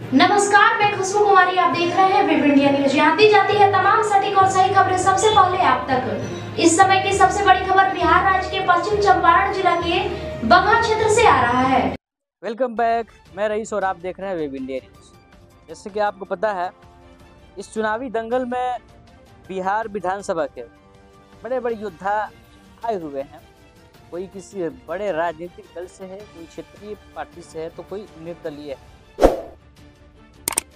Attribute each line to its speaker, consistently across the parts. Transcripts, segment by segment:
Speaker 1: नमस्कार, मैं खुशबू कुमारी। आप देख रहे हैं वेब इंडिया न्यूज। यहाँ दी जाती है तमाम सटीक और सही खबरें सबसे पहले आप तक। इस समय की सबसे बड़ी खबर बिहार राज्य के पश्चिम चंपारण जिला के बगहा क्षेत्र से आ रहा है।
Speaker 2: वेलकम बैक, मैं रईस और आप देख रहे हैं वेब इंडिया न्यूज। जैसे कि आपको पता है, इस चुनावी दंगल में बिहार विधानसभा के बड़े बड़े योद्धा आए हुए हैं। कोई किसी बड़े राजनीतिक दल से है, कोई क्षेत्रीय पार्टी से है, तो कोई निर्दलीय है।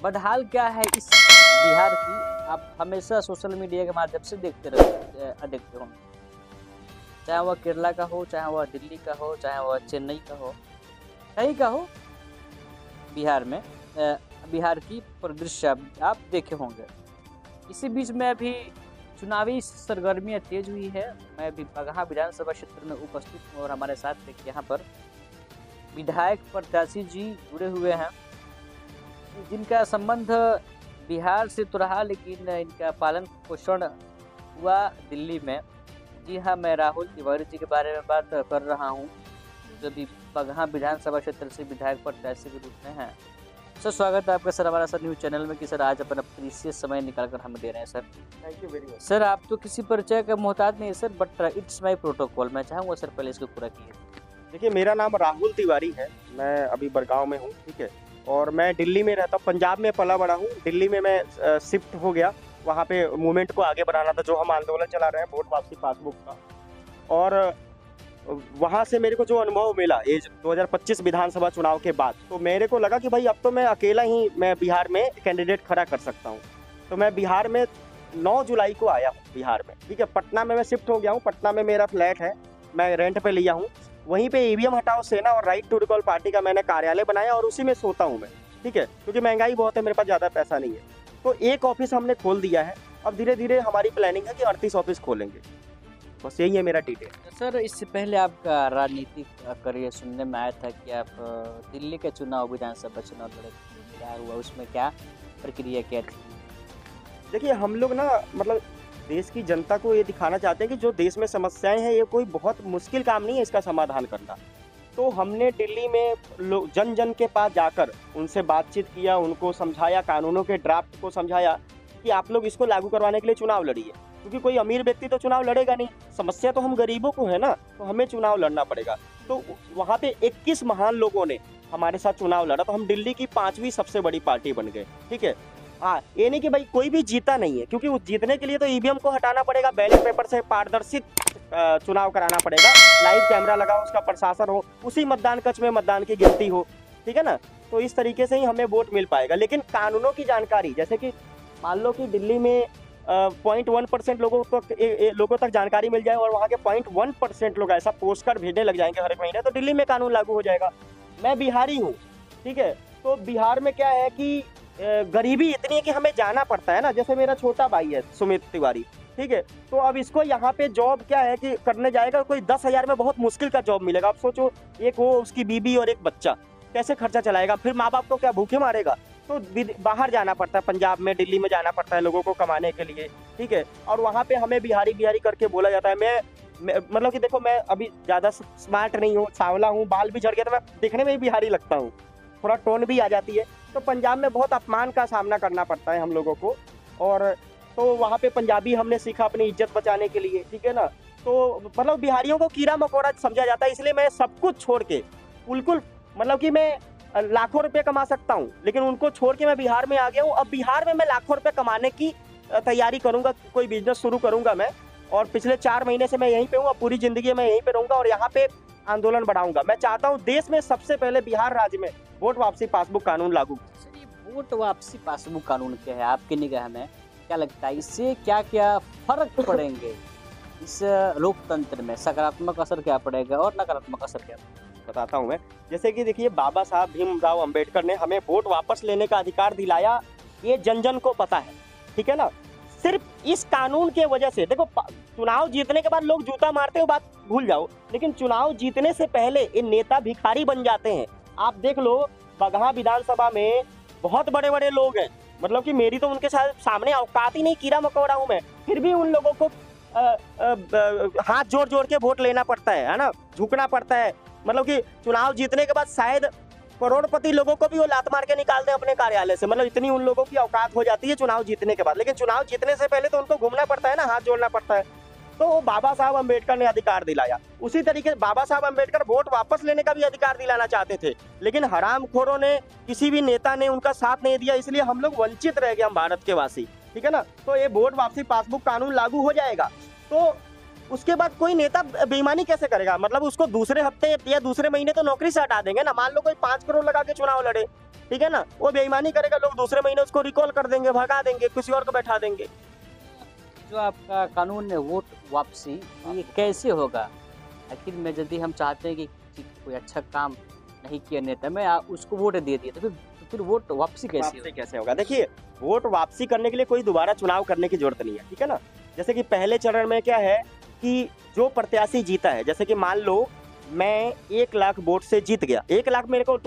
Speaker 2: बदहाल क्या है इस बिहार की, आप हमेशा सोशल मीडिया के माध्यम से देखते होंगे। चाहे वह केरला का हो, चाहे वह दिल्ली का हो, चाहे वह चेन्नई का हो, कहीं का हो, बिहार में बिहार की परिदृश्य आप देखे होंगे। इसी बीच में अभी चुनावी सरगर्मियाँ तेज हुई है। मैं भी बगहा विधानसभा क्षेत्र में उपस्थित हूँ और हमारे साथ एक यहाँ पर विधायक प्रत्याशी जी जुड़े हुए हैं, जिनका संबंध बिहार से तो रहा, लेकिन इनका पालन पोषण हुआ दिल्ली में। जी हाँ, मैं राहुल तिवारी जी के बारे में बात कर रहा हूँ, जो भी बगहा विधानसभा क्षेत्र से विधायक प्रत्याशी के रूप में हैं। सर, स्वागत है आपका सर हमारा सर न्यूज़ चैनल में कि सर आज अपना प्रीशियस समय निकाल कर हमें दे रहे हैं sir.
Speaker 3: Thank you very much.
Speaker 2: Sir, आप तो किसी परिचय का मोहताज नहीं है sir, but it's my protocol. मैं चाहूँगा सर पहले इसको पूरा कीजिए।
Speaker 3: देखिए, मेरा नाम राहुल तिवारी है। मैं अभी बड़गांव में हूँ, ठीक है, और मैं दिल्ली में रहता हूँ। पंजाब में पला बड़ा हूँ, दिल्ली में मैं शिफ्ट हो गया। वहाँ पे मूवमेंट को आगे बढ़ाना था, जो हम आंदोलन चला रहे हैं वोट वापसी पासबुक का। और वहाँ से मेरे को जो अनुभव मिला ये 2025 विधानसभा चुनाव के बाद, तो मेरे को लगा कि भाई अब तो मैं अकेला ही मैं बिहार में कैंडिडेट खड़ा कर सकता हूँ। तो मैं बिहार में 9 जुलाई को आया हूँ बिहार में, ठीक है। पटना में मैं शिफ्ट हो गया हूँ। पटना में मेरा फ्लैट है, मैं रेंट पे लिया हूँ। वहीं पे ईवीएम हटाओ सेना और राइट टू रिकॉल पार्टी का मैंने कार्यालय बनाया और उसी में सोता हूँ मैं, ठीक है, क्योंकि महंगाई बहुत है, मेरे पास ज़्यादा पैसा नहीं है। तो एक ऑफिस हमने खोल दिया है। अब धीरे धीरे हमारी प्लानिंग है कि 38 ऑफिस खोलेंगे। बस यही है मेरा डिटेल।
Speaker 2: सर, इससे पहले आपका राजनीतिक करियर सुनने में आया था कि आप दिल्ली के चुनाव, विधानसभा चुनाव लड़े, क्या हुआ उसमें, क्या प्रक्रिया क्या थी?
Speaker 3: देखिए, हम लोग ना मतलब देश की जनता को ये दिखाना चाहते हैं कि जो देश में समस्याएं हैं, ये कोई बहुत मुश्किल काम नहीं है इसका समाधान करना। तो हमने दिल्ली में जन जन के पास जाकर उनसे बातचीत किया, उनको समझाया, कानूनों के ड्राफ्ट को समझाया कि आप लोग इसको लागू करवाने के लिए चुनाव लड़िए, क्योंकि कोई अमीर व्यक्ति तो चुनाव लड़ेगा नहीं। समस्या तो हम गरीबों को है ना, तो हमें चुनाव लड़ना पड़ेगा। तो वहाँ पे 21 महान लोगों ने हमारे साथ चुनाव लड़ा, तो हम दिल्ली की 5वीं सबसे बड़ी पार्टी बन गए, ठीक है। हाँ, ये नहीं कि भाई कोई भी जीता नहीं है, क्योंकि उस जीतने के लिए तो ईवीएम को हटाना पड़ेगा, बैलेट पेपर से पारदर्शी चुनाव कराना पड़ेगा, लाइव कैमरा लगा, उसका प्रशासन हो, उसी मतदान कक्ष में मतदान की गिनती हो, ठीक है ना। तो इस तरीके से ही हमें वोट मिल पाएगा। लेकिन कानूनों की जानकारी, जैसे कि मान लो कि दिल्ली में 0.1% लोगों तक जानकारी मिल जाए और वहाँ के 0.1% लोग ऐसा पोस्ट कर भेजने लग जाएंगे हर एक महीने, तो दिल्ली में कानून लागू हो जाएगा। मैं बिहारी हूँ, ठीक है, तो बिहार में क्या है कि गरीबी इतनी है कि हमें जाना पड़ता है ना। जैसे मेरा छोटा भाई है सुमित तिवारी, ठीक है, तो अब इसको यहाँ पे जॉब क्या है कि करने जाएगा, कोई 10,000 में बहुत मुश्किल का जॉब मिलेगा। आप सोचो, एक हो, उसकी बीबी और एक बच्चा, कैसे खर्चा चलाएगा? फिर माँ बाप को क्या भूखे मारेगा? तो बाहर जाना पड़ता है, पंजाब में, दिल्ली में जाना पड़ता है लोगों को कमाने के लिए, ठीक है। और वहाँ पे हमें बिहारी बिहारी करके बोला जाता है। मैं मतलब कि देखो, मैं अभी ज़्यादा स्मार्ट नहीं हूँ, सांवला हूँ, बाल भी झड़ गया, तो मैं दिखने में ही बिहारी लगता हूँ, थोड़ा टोन भी आ जाती है। तो पंजाब में बहुत अपमान का सामना करना पड़ता है हम लोगों को। और तो वहाँ पे पंजाबी हमने सीखा अपनी इज्जत बचाने के लिए, ठीक है ना। तो मतलब बिहारियों को कीड़ा मकोड़ा समझा जाता है, इसलिए मैं सब कुछ छोड़ के बिल्कुल, मतलब कि मैं लाखों रुपए कमा सकता हूँ, लेकिन उनको छोड़ के मैं बिहार में आ गया हूँ। अब बिहार में मैं लाखों रुपए कमाने की तैयारी करूँगा, कोई बिजनेस शुरू करूँगा मैं। और पिछले 4 महीने से मैं यहीं पे हूँ, अब पूरी ज़िंदगी मैं यहीं पे रहूँगा और यहाँ पे आंदोलन बढ़ाऊंगा। मैं चाहता हूँ देश में सबसे पहले बिहार राज्य में वोट वापसी पासबुक कानून लागू।
Speaker 2: सर, ये वोट वापसी पासबुक कानून क्या है आपकी निगाह में? क्या लगता है इससे क्या क्या फर्क पड़ेंगे इस लोकतंत्र में? सकारात्मक असर क्या पड़ेगा और नकारात्मक असर क्या पड़ेगा?
Speaker 3: बताता हूँ मैं। जैसे कि देखिए, बाबा साहब भीमराव अंबेडकर ने हमें वोट वापस लेने का अधिकार दिलाया, ये जन जन को पता है, ठीक है ना। सिर्फ इस कानून के वजह से, देखो, चुनाव जीतने के बाद लोग जूता मारते हो, बात भूल जाओ, लेकिन चुनाव जीतने से पहले ये नेता भिखारी बन जाते हैं। आप देख लो, बगहा विधानसभा में बहुत बड़े बड़े लोग हैं, मतलब कि मेरी तो उनके साथ सामने औकात ही नहीं, कीड़ा मकोड़ा हूँ मैं, फिर भी उन लोगों को हाथ जोड़ जोड़ के वोट लेना पड़ता है ना, झुकना पड़ता है। मतलब कि चुनाव जीतने के बाद शायद करोड़पति लोगों को भी वो लात मार के निकाल दें अपने कार्यालय से, मतलब इतनी उन लोगों की औकात हो जाती है चुनाव जीतने के बाद। लेकिन चुनाव जीतने से पहले तो उनको घूमना पड़ता है ना, हाथ जोड़ना पड़ता है। तो वो बाबा साहब अम्बेडकर ने अधिकार दिलाया। उसी तरीके से बाबा साहब अम्बेडकर वोट वापस लेने का भी अधिकार दिलाना चाहते थे, लेकिन हरामखोरों ने, किसी भी नेता ने उनका साथ नहीं दिया, इसलिए हम लोग वंचित रह गए, हम भारत के वासी, ठीक है ना। तो ये वोट वापसी पासबुक कानून लागू हो जाएगा तो उसके बाद कोई नेता बेईमानी कैसे करेगा, मतलब उसको दूसरे हफ्ते या दूसरे महीने तो नौकरी से हटा देंगे ना। मान लो कोई 5 करोड़ लगा के चुनाव लड़े, ठीक है ना, वो बेईमानी करेगा, लोग दूसरे महीने उसको रिकॉल कर देंगे, भगा देंगे, किसी और को बैठा देंगे।
Speaker 2: जो आपका कानून है वोट वापसी, ये कैसे होगा? आखिर में यदि हम चाहते हैं कि कोई अच्छा काम नहीं किया नेता में, उसको वोट दे दिया, तो फिर वोट वापसी
Speaker 3: कैसे होगा? देखिए, वोट वापसी करने के लिए कोई दोबारा चुनाव करने की जरूरत नहीं है, ठीक है ना। जैसे कि पहले चरण में क्या है कि जो प्रत्याशी जीता है, जैसे कि मान लो मैं 1 लाख वोट से जीत गया, 1 लाख मेरे को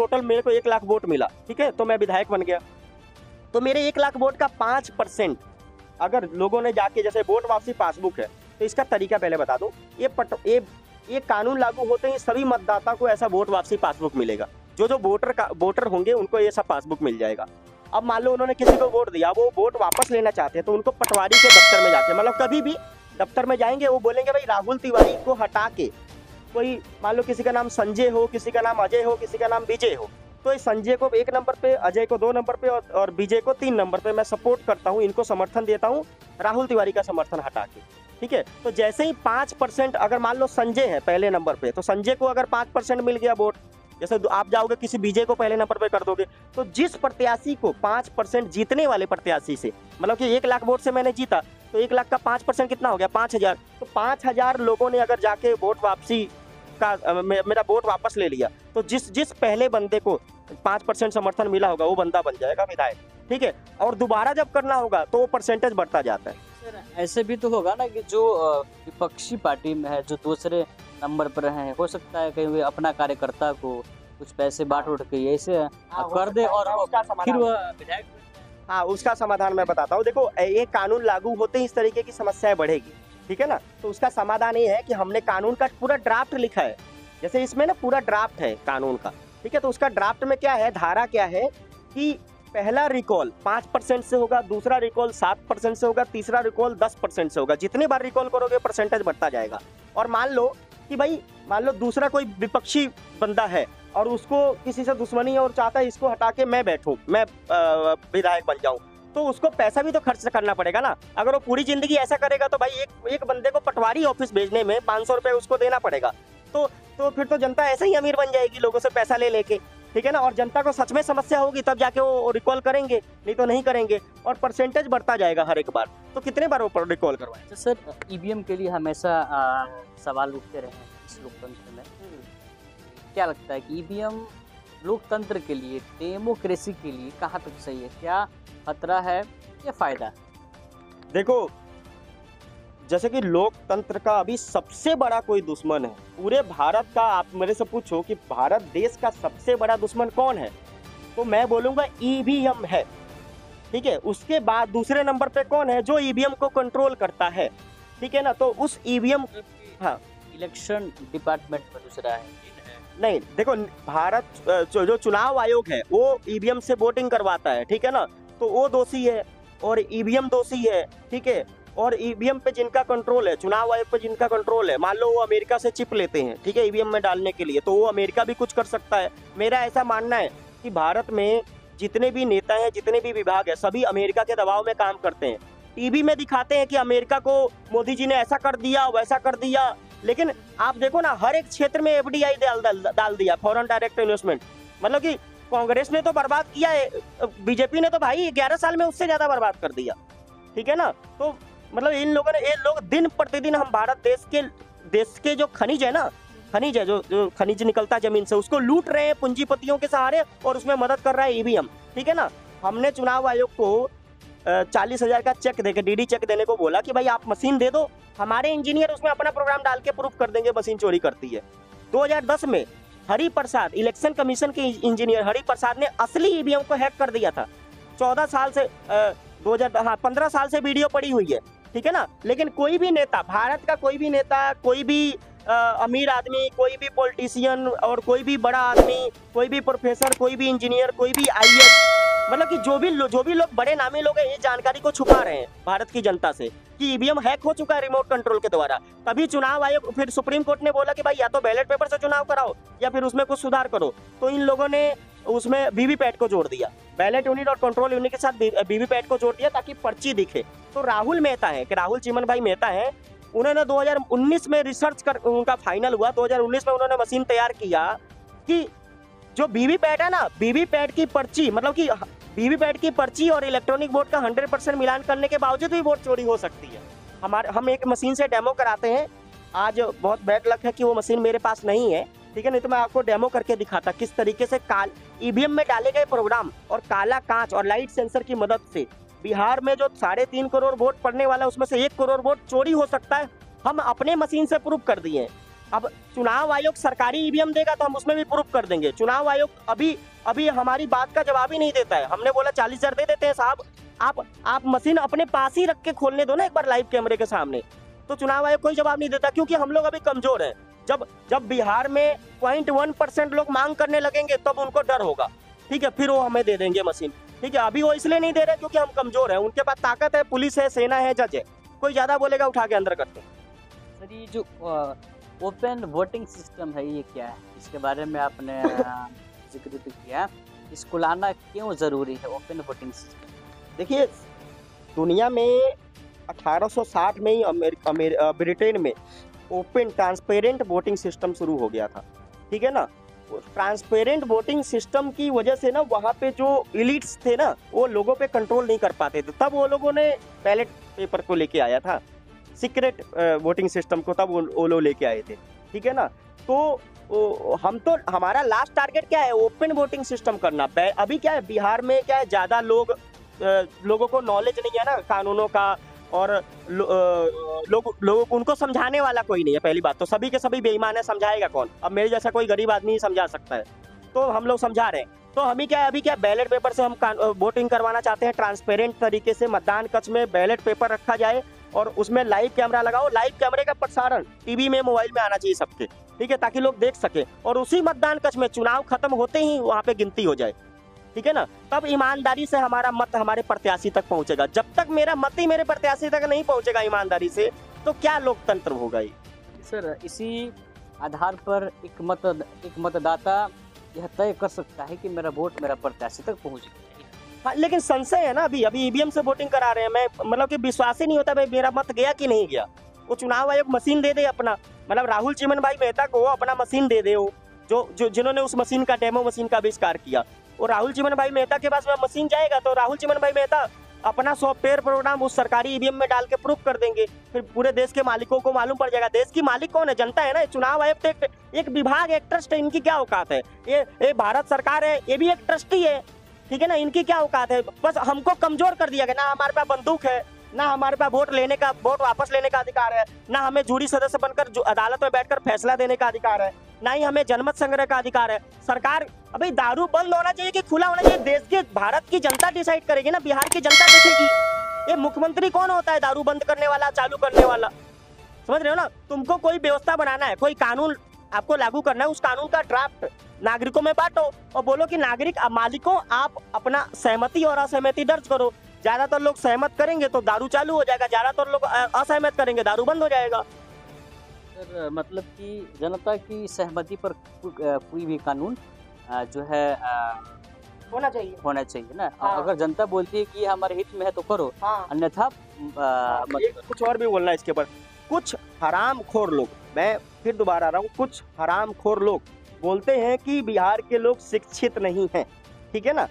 Speaker 3: 1 लाख वोट मिला, ठीक है, तो मैं विधायक बन गया। तो मेरे 1 लाख वोट का 5% अगर लोगों ने जाके, जैसे वोट वापसी पासबुक है, तो इसका तरीका पहले बता दूं। ये कानून लागू होते ही सभी मतदाता को ऐसा वोट वापसी पासबुक मिलेगा। जो वोटर होंगे उनको ये सब पासबुक मिल जाएगा। अब मान लो उन्होंने किसी को वोट दिया, वो वोट वापस लेना चाहते हैं, तो उनको पटवारी के दफ्तर में जाके, मतलब कभी भी दफ्तर में जाएंगे, वो बोलेंगे भाई राहुल तिवारी को हटा के कोई, मान लो किसी का नाम संजय हो, किसी का नाम अजय हो, किसी का नाम विजय हो, तो इस संजय को 1 नंबर पे, अजय को 2 नंबर पे और विजय को 3 नंबर पे मैं सपोर्ट करता हूँ, इनको समर्थन देता हूँ, राहुल तिवारी का समर्थन हटा के, ठीक है। तो जैसे ही 5%, अगर मान लो संजय है पहले नंबर पे, तो संजय को अगर 5% मिल गया वोट, जैसे आप जाओगे किसी विजय को पहले नंबर पे कर दोगे, तो जिस प्रत्याशी को 5% जीतने वाले प्रत्याशी से, मतलब कि 1 लाख वोट से मैंने जीता, तो 1 लाख का 5% कितना हो गया? 5000। तो 5000 लोगों ने अगर जाके वोट वापसी का मेरा वोट वापस ले लिया, तो जिस पहले बंदे को 5% समर्थन मिला होगा, वो बंदा बन जाएगा विधायक, ठीक है। और दोबारा जब करना होगा तो वो परसेंटेज बढ़ता जाता है।
Speaker 2: ऐसे भी तो होगा ना कि जो विपक्षी पार्टी में है, जो दूसरे नंबर पर हैं, हो सकता है कहीं वे अपना कार्यकर्ता को कुछ पैसे बांट उठ के ऐसे कर दे और फिर वो विधायक।
Speaker 3: हाँ, उसका समाधान मैं बताता हूँ। देखो, ये कानून लागू होते ही इस तरीके की समस्याएं बढ़ेगी, ठीक है ना। तो उसका समाधान ये है कि हमने कानून का पूरा ड्राफ्ट लिखा है, जैसे इसमें ना पूरा ड्राफ्ट है कानून का, ठीक है। तो उसका ड्राफ्ट में क्या है, धारा क्या है कि पहला रिकॉल 5% से होगा, दूसरा रिकॉल 7% से होगा, तीसरा रिकॉल 10% से होगा। जितने बार रिकॉल करोगे परसेंटेज बढ़ता जाएगा। और मान लो दूसरा कोई विपक्षी बंदा है और उसको किसी से दुश्मनी है और चाहता है इसको हटा के मैं बैठूं, मैं विधायक बन जाऊं, तो उसको पैसा भी तो खर्च करना पड़ेगा ना। अगर वो पूरी जिंदगी ऐसा करेगा तो भाई एक बंदे को पटवारी ऑफिस भेजने में 500 रुपये उसको देना पड़ेगा। तो फिर तो जनता ऐसे ही अमीर बन जाएगी लोगों से पैसा ले लेके, ठीक है ना। और जनता को सच में समस्या होगी तब जाके वो रिकॉल करेंगे, नहीं तो नहीं करेंगे, और परसेंटेज बढ़ता जाएगा हर एक बार। तो कितने बार वो रिकॉल करवाएं?
Speaker 2: तो सर, ईवीएम के लिए हमेशा सवाल उठते रहे हैं इस लोकतंत्र में। क्या लगता है कि ईवीएम लोकतंत्र के लिए, डेमोक्रेसी के लिए कहाँ तक सही है? क्या खतरा है या फायदा?
Speaker 3: देखो, जैसे कि लोकतंत्र का अभी सबसे बड़ा कोई दुश्मन है पूरे भारत का, आप मेरे से पूछो कि भारत देश का सबसे बड़ा दुश्मन कौन है, तो मैं बोलूँगा ईवीएम है, ठीक है। उसके बाद दूसरे नंबर पे कौन है? जो ईवीएम को कंट्रोल करता है, ठीक है ना। तो उस ईवीएम, हाँ,
Speaker 2: इलेक्शन डिपार्टमेंट में दूसरा है।
Speaker 3: नहीं, देखो, भारत जो चुनाव आयोग है वो ईवीएम से वोटिंग करवाता है, ठीक है ना। तो वो दोषी है और ईवीएम दोषी है, ठीक है। और ईवीएम पे जिनका कंट्रोल है, चुनाव आयोग पे जिनका कंट्रोल है, मान लो वो अमेरिका से चिप लेते हैं, ठीक है, ईवीएम में डालने के लिए, तो वो अमेरिका भी कुछ कर सकता है। मेरा ऐसा मानना है कि भारत में जितने भी नेता हैं, जितने भी विभाग है, सभी अमेरिका के दबाव में काम करते हैं। टीवी में दिखाते हैं कि अमेरिका को मोदी जी ने ऐसा कर दिया, वैसा कर दिया, लेकिन आप देखो ना, हर एक क्षेत्र में एफडीआई डाल दिया, फॉरेन डायरेक्ट इन्वेस्टमेंट। मतलब कि कांग्रेस ने तो बर्बाद किया है, बीजेपी ने तो भाई 11 साल में उससे ज्यादा बर्बाद कर दिया, ठीक है ना। तो मतलब ये लोग दिन प्रतिदिन हम भारत देश के जो खनिज है ना, जो खनिज निकलता जमीन से, उसको लूट रहे हैं पूंजीपतियों के सहारे, और उसमें मदद कर रहा है ईवीएम, ठीक है ना। हमने चुनाव आयोग को 40,000 का चेक देके, डीडी चेक देने को बोला कि भाई आप मशीन दे दो, हमारे इंजीनियर उसमें अपना प्रोग्राम डाल के प्रूफ कर देंगे मशीन चोरी करती है। 2010 में हरि प्रसाद, इलेक्शन कमीशन के इंजीनियर हरि प्रसाद ने असली ईवीएम को हैक कर दिया था। 14 साल से 15 साल से वीडियो पड़ी हुई है, ठीक है ना। लेकिन कोई भी नेता, भारत का कोई भी नेता, कोई भी अमीर आदमी, कोई भी पॉलिटिशियन और कोई भी बड़ा आदमी, कोई भी प्रोफेसर, कोई भी इंजीनियर, कोई भी आईएएस, मतलब कि जो भी लोग बड़े नामी लोग हैं, ये जानकारी को छुपा रहे हैं भारत की जनता से कि ईवीएम हैक हो चुका है रिमोट कंट्रोल के द्वारा। तभी चुनाव आयोग, फिर सुप्रीम कोर्ट ने बोला कि भाई या तो बैलेट पेपर से चुनाव कराओ या फिर उसमें कुछ सुधार करो। तो इन लोगों ने उसमें वीवीपैट को जोड़ दिया, बैलेट यूनिट और कंट्रोल यूनिट के साथ वीवीपैट को जोड़ दिया ताकि पर्ची दिखे। तो राहुल मेहता है कि राहुल चिमन भाई मेहता है, उन्होंने 2019 में रिसर्च कर, उनका फाइनल हुआ 2019 में, उन्होंने मशीन तैयार किया कि जो वीवीपैट है ना, वीवीपैट की पर्ची, मतलब कि वीवीपैट की पर्ची और इलेक्ट्रॉनिक वोट का 100% मिलान करने के बावजूद भी वोट चोरी हो सकती है। हम एक मशीन से डेमो कराते हैं। आज बहुत बैड लक है कि वो मशीन मेरे पास नहीं है, ठीक है, नहीं तो मैं आपको डेमो करके दिखाता किस तरीके से ईवीएम में डाले गए प्रोग्राम और काला कांच और लाइट सेंसर की मदद से बिहार में जो 3.5 करोड़ वोट पड़ने वाला है उसमें से 1 करोड़ वोट चोरी हो सकता है। हम अपने मशीन से प्रूफ कर दिए हैं। अब चुनाव आयोग सरकारी ईवीएम देगा तो हम उसमें भी प्रूफ कर देंगे। चुनाव आयोग अभी हमारी बात का जवाब ही नहीं देता है। हमने बोला 40,000 दे देते हैं साहब, आप मशीन अपने पास ही रख के खोलने दो ना एक बार लाइव कैमरे के सामने। तो चुनाव आयोग कोई जवाब नहीं देता, क्योंकि हम लोग अभी कमजोर हैं। जब बिहार में 0.1% लोग मांग करने लगेंगे तब उनको डर होगा, ठीक है, फिर वो हमें दे देंगे मशीन, ठीक है। अभी वो इसलिए नहीं दे रहे क्योंकि हम कमजोर हैं। उनके पास ताकत है, पुलिस है, सेना है, जज है, कोई ज्यादा बोलेगा उठा के अंदर करते हैं।
Speaker 2: सर ये जो ओपन वोटिंग सिस्टम है ये क्या है, इसके बारे में आपने जिक्र भी किया, इसको लाना क्यों जरूरी है ओपन वोटिंग सिस्टम?
Speaker 3: देखिए, दुनिया में 1860 में ही ब्रिटेन में ओपन ट्रांसपेरेंट वोटिंग सिस्टम शुरू हो गया था, ठीक है ना। ट्रांसपेरेंट वोटिंग सिस्टम की वजह से ना वहाँ पे जो इलीट्स थे ना, वो लोगों पे कंट्रोल नहीं कर पाते थे। तब वो लोगों ने बैलेट पेपर को लेके आया था, सीक्रेट वोटिंग सिस्टम को तब वो लोग लेके आए थे, ठीक है ना। तो हमारा लास्ट टारगेट क्या है, ओपन वोटिंग सिस्टम करना। अभी क्या है, बिहार में क्या है, ज़्यादा लोगों को नॉलेज नहीं है ना कानूनों का, और लोगों को उनको समझाने वाला कोई नहीं है। पहली बात तो सभी के सभी बेईमान है, समझाएगा कौन? अब मेरे जैसा कोई गरीब आदमी ही समझा सकता है, तो हम लोग समझा रहे हैं। तो अभी क्या बैलेट पेपर से हम वोटिंग करवाना चाहते हैं। ट्रांसपेरेंट तरीके से मतदान कक्ष में बैलेट पेपर रखा जाए और उसमें लाइव कैमरा लगाओ। लाइव कैमरे का प्रसारण टीवी में, मोबाइल में आना चाहिए सबके, ठीक है, ताकि लोग देख सके। और उसी मतदान कक्ष में चुनाव खत्म होते ही वहाँ पे गिनती हो जाए, ठीक है ना। तब ईमानदारी से हमारा मत हमारे प्रत्याशी तक पहुंचेगा। जब तक मेरा मत ही मेरे प्रत्याशी तक नहीं पहुंचेगा ईमानदारी से, तो क्या लोकतंत्र होगा ये?
Speaker 2: सर इसी आधार पर एक मतदाता यह तय कर सकता है कि मेरा वोट मेरा प्रत्याशी तक पहुंच गया।
Speaker 3: हाँ, लेकिन संशय है ना। अभी ईवीएम से वोटिंग करा रहे हैं, मैं मतलब कि विश्वास ही नहीं होता भाई मेरा मत गया कि नहीं गया। वो चुनाव आयोग मशीन दे दे अपना, मतलब राहुल चिमन भाई मेहता को अपना मशीन दे दे, वो जो जिन्होंने उस मशीन का डेमो मशीन का आविष्कार किया, वो राहुल चिमन भाई मेहता के पास में मशीन जाएगा तो राहुल चिमन भाई मेहता अपना सॉफ्टवेयर प्रोग्राम उस सरकारी ईवीएम में डाल के प्रूफ कर देंगे। फिर पूरे देश के मालिकों को मालूम पड़ जाएगा। देश की मालिक कौन है? जनता है ना। चुनाव आयोग तो एक विभाग, एक ट्रस्ट है, इनकी क्या औकात है? ये भारत सरकार है, ये भी एक ट्रस्टी है, ठीक है ना। इनकी क्या औकात है? बस हमको कमजोर कर दिया गया। ना हमारे पास बंदूक है, ना हमारे पास वोट वापस लेने का अधिकार है, ना हमें जूरी सदस्य बनकर अदालत में बैठकर फैसला देने का अधिकार है, ना ही हमें जनमत संग्रह का अधिकार है। सरकार, अभी दारू बंद होना चाहिए कि खुला होना चाहिए, देश के भारत की जनता डिसाइड करेगी ना, बिहार की जनता देखेगी। ये मुख्यमंत्री कौन होता है दारू बंद करने वाला, चालू करने वाला? समझ रहे हो ना। तुमको कोई व्यवस्था बनाना है, कोई कानून आपको लागू करना है, उस कानून का ड्राफ्ट नागरिकों में बांटो और बोलो कि नागरिक मालिकों आप अपना सहमति और असहमति दर्ज करो। ज्यादातर लोग सहमत करेंगे तो दारू चालू हो जाएगा, ज्यादातर लोग असहमत करेंगे दारू बंद हो जाएगा।
Speaker 2: सर मतलब कि जनता की सहमति पर कोई भी कानून जो है
Speaker 3: होना चाहिए
Speaker 2: ना।
Speaker 3: हाँ।
Speaker 2: अगर जनता बोलती है कि हमारे हित में है तो करो,
Speaker 3: हाँ।
Speaker 2: अन्यथा
Speaker 3: कुछ और भी बोलना है इसके ऊपर। कुछ हरामखोर लोग, मैं फिर दोबारा आ रहा हूँ, कुछ हरामखोर लोग बोलते हैं कि बिहार के लोग शिक्षित नहीं हैं, ठीक है ना।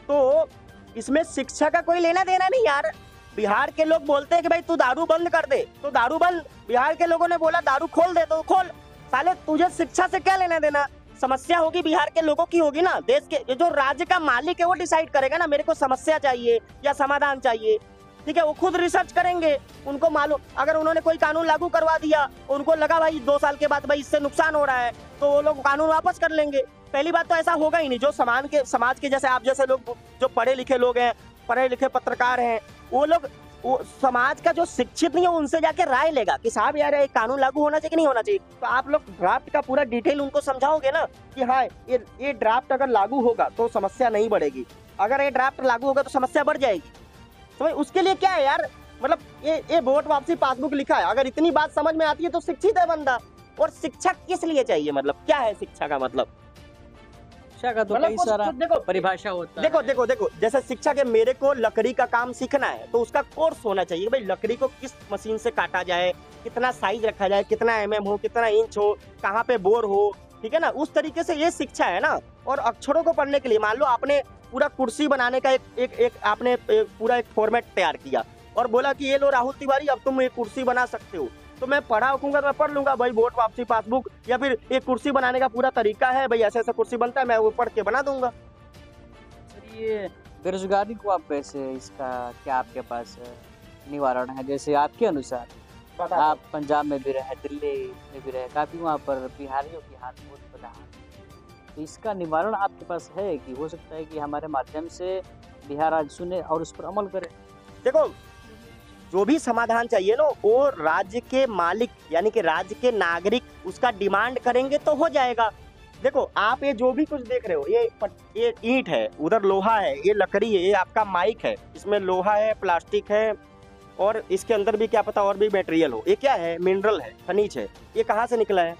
Speaker 3: तो इसमें शिक्षा का कोई लेना देना नहीं यार। बिहार के लोग बोलते हैं कि भाई तू दारू बंद कर दे, तो दारू बंद। बिहार के लोगों ने बोला दारू खोल दे, तो खोल। साले तुझे शिक्षा से क्या लेना देना? समस्या होगी बिहार के लोगों की होगी ना। देश के जो राज्य का मालिक है वो डिसाइड करेगा ना, मेरे को समस्या चाहिए या समाधान चाहिए, ठीक है। वो खुद रिसर्च करेंगे, उनको मालूम। अगर उन्होंने कोई कानून लागू करवा दिया, उनको लगा भाई 2 साल के बाद भाई इससे नुकसान हो रहा है, तो वो लोग कानून वापस कर लेंगे। पहली बात तो ऐसा होगा ही नहीं। जो समाज के जैसे आप जैसे लोग, जो पढ़े लिखे लोग हैं, पढ़े लिखे पत्रकार हैं, वो लोग वो समाज का जो शिक्षित नहीं है उनसे जाके राय लेगा कि साहब यार ये कानून लागू होना चाहिए कि नहीं होना चाहिए। तो आप लोग ड्राफ्ट का पूरा डिटेल उनको समझाओगे ना कि हाँ ये ड्राफ्ट अगर लागू होगा तो समस्या नहीं बढ़ेगी, अगर ये ड्राफ्ट लागू होगा तो समस्या बढ़ जाएगी। समझ उसके लिए क्या है यार, मतलब ये वोट वापसी पासबुक लिखा है, अगर इतनी बात समझ में आती है तो शिक्षित है बंदा। और शिक्षा किस लिए चाहिए, मतलब क्या है शिक्षा का मतलब?
Speaker 2: शिक्षा का तो कई सारा परिभाषा होता है।
Speaker 3: देखो जैसे शिक्षा के मेरे को लकड़ी का काम सीखना है तो उसका कोर्स होना चाहिए भाई, लकड़ी को किस मशीन से काटा जाए, कितना साइज रखा जाए, कितना MM हो, कितना इंच हो, कहाँ पे बोर हो, ठीक है ना, उस तरीके से ये शिक्षा है ना। और अक्षरों को पढ़ने के लिए मान लो आपने पूरा कुर्सी बनाने का एक आपने पूरा एक फॉर्मेट तैयार किया और बोला कि ये लो राहुल तिवारी अब तुम ये कुर्सी बना सकते हो, तो मैं पढ़ा होऊंगा तो मैं पढ़ लूंगा भाई वोट वापसी पासबुक, या फिर एक कुर्सी बनाने का पूरा तरीका है भाई, ऐसे ऐसे कुर्सी बनता है, मैं वो पढ़ के बना दूंगा।
Speaker 2: सर ये बेरोजगारी को आप कैसे, इसका क्या आपके पास निवारण है? जैसे आपके अनुसार आप पंजाब में भी रहे, दिल्ली में भी रहे, काफी वहाँ पर बिहारियों की हालत बहुत बड़ा है, तो इसका निवारण आपके पास है कि हो सकता है कि हमारे माध्यम से बिहार राज्य सुने और उस पर अमल करे?
Speaker 3: देखो जो भी समाधान चाहिए ना वो राज्य के मालिक यानी कि राज्य के नागरिक उसका डिमांड करेंगे तो हो जाएगा। देखो आप ये जो भी कुछ देख रहे हो, ये ईंट है, उधर लोहा है, ये लकड़ी है, ये आपका माइक है, इसमें लोहा है, प्लास्टिक है और इसके अंदर भी क्या पता और भी मटेरियल हो। ये क्या है? मिनरल है, खनिज है। ये कहाँ से निकला है?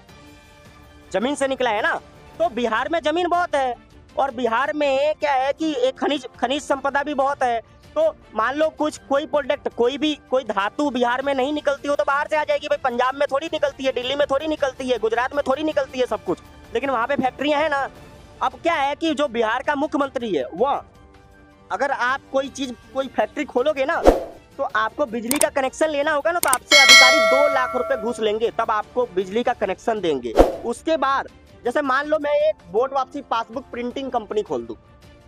Speaker 3: जमीन से निकला है ना। तो बिहार में जमीन बहुत है और बिहार में क्या है कि एक खनिज संपदा भी बहुत है। तो मान लो कोई प्रोडक्ट, कोई धातु बिहार में नहीं निकलती हो तो बाहर से आ जाएगी भाई, पंजाब में थोड़ी निकलती है, दिल्ली में थोड़ी निकलती है, गुजरात में थोड़ी निकलती है सब कुछ, लेकिन वहाँ पे फैक्ट्रियां हैं ना। अब क्या है कि जो बिहार का मुख्यमंत्री है वह, अगर आप कोई फैक्ट्री खोलोगे ना तो आपको बिजली का कनेक्शन लेना होगा ना, तो आपसे अधिकारी 2 लाख रुपए घूस लेंगे तब आपको बिजली का कनेक्शन देंगे। उसके बाद जैसे मान लो मैं एक वोट वापसी पासबुक प्रिंटिंग कंपनी खोल दूं,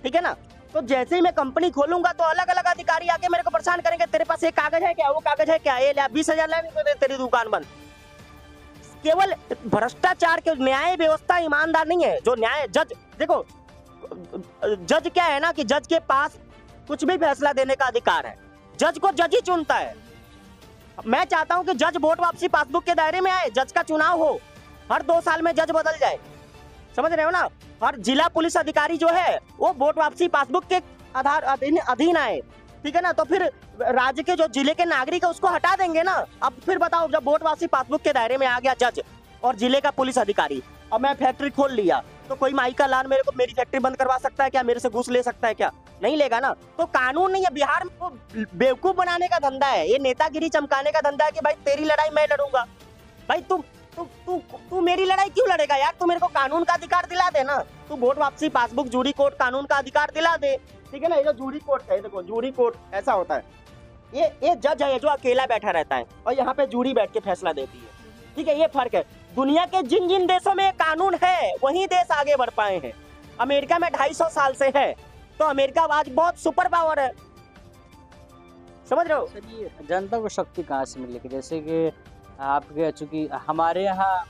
Speaker 3: ठीक है ना, तो जैसे ही मैं कंपनी खोलूंगा तो अलग अलग अधिकारी आके मेरे को परेशान करेंगे, तेरे पास ये कागज है क्या, वो कागज है क्या, ये 20,000 ले, तेरी दुकान बंद। केवल भ्रष्टाचार के, न्याय व्यवस्था ईमानदार नहीं है। जो न्याय जज, देखो जज क्या है ना कि जज के पास कुछ भी फैसला देने का अधिकार है, जज को जज ही चुनता है। मैं चाहता हूं कि जज वोट वापसी पासबुक के दायरे में आए, जज का चुनाव हो, हर 2 साल में जज बदल जाए, समझ रहे हो ना। हर जिला पुलिस अधिकारी जो है वो वोट वापसी पासबुक के अधीन आए, ठीक है ना। तो फिर राज्य के जो जिले के नागरिक है उसको हटा देंगे ना। अब फिर बताओ, जब वोट वापसी पासबुक के दायरे में आ गया जज और जिले का पुलिस अधिकारी, अब मैं फैक्ट्री खोल लिया तो कोई माई का लाल मेरे को मेरी फैक्ट्री बंद करवा सकता है क्या, मेरे से घूस ले सकता है क्या? नहीं लेगा ना। तो कानून नहीं है बिहार में, वो बेवकूफ बनाने का धंधा है, ये नेतागिरी चमकाने का धंधा है कि भाई तेरी लड़ाई मैं लड़ूंगा। भाई तू मेरी लड़ाई क्यों लड़ेगा यार? तू मेरे को कानून का अधिकार दिला दे ना। तू वोट वापसी पासबुक जूरी कोर्ट कानून का अधिकार दिला दे, ठीक है ना। ये जो जूरी कोर्ट है, देखो जूरी कोर्ट ऐसा होता है, ये जज है जो अकेला बैठा रहता है और यहाँ पे जूरी बैठ के फैसला देती है, ठीक है। ये फर्क है। दुनिया के जिन जिन देशों में कानून है वही देश आगे बढ़ पाए हैं। अमेरिका में 250 साल से है, तो अमेरिका आज बहुत सुपर पावर है, समझ रहे हो।
Speaker 2: जनता को शक्ति कहाँ से मिलेगी? जैसे कि आपके, चूंकि हमारे यहाँ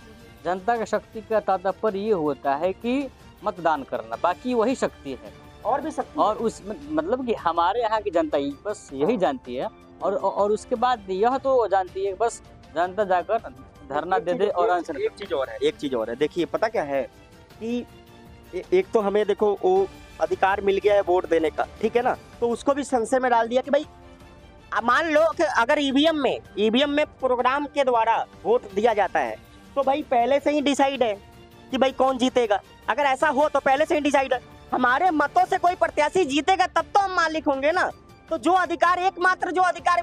Speaker 2: जनता का शक्ति का तात्पर्य ये होता है कि मतदान करना, बाकी वही शक्ति है
Speaker 3: और भी शक्ति,
Speaker 2: और उस मतलब कि हमारे यहाँ की जनता बस यही जानती है। और उसके बाद यह तो जानती है बस जनता जाकर धरना दे दे और आंसर।
Speaker 3: एक चीज और है, देखिए पता क्या है कि एक तो हमें देखो वो अधिकार मिल गया है वोट देने का, ठीक है ना, तो उसको भी संशय में डाल दिया कि भाई मान लो कि अगर ईवीएम में प्रोग्राम के द्वारा वोट दिया जाता है तो भाई पहले से ही डिसाइड है कि भाई कौन जीतेगा। अगर ऐसा हो तो पहले से ही डिसाइड है, हमारे मतों से कोई प्रत्याशी जीतेगा तब तो हम मालिक होंगे ना। तो जो अधिकार, एकमात्र जो अधिकार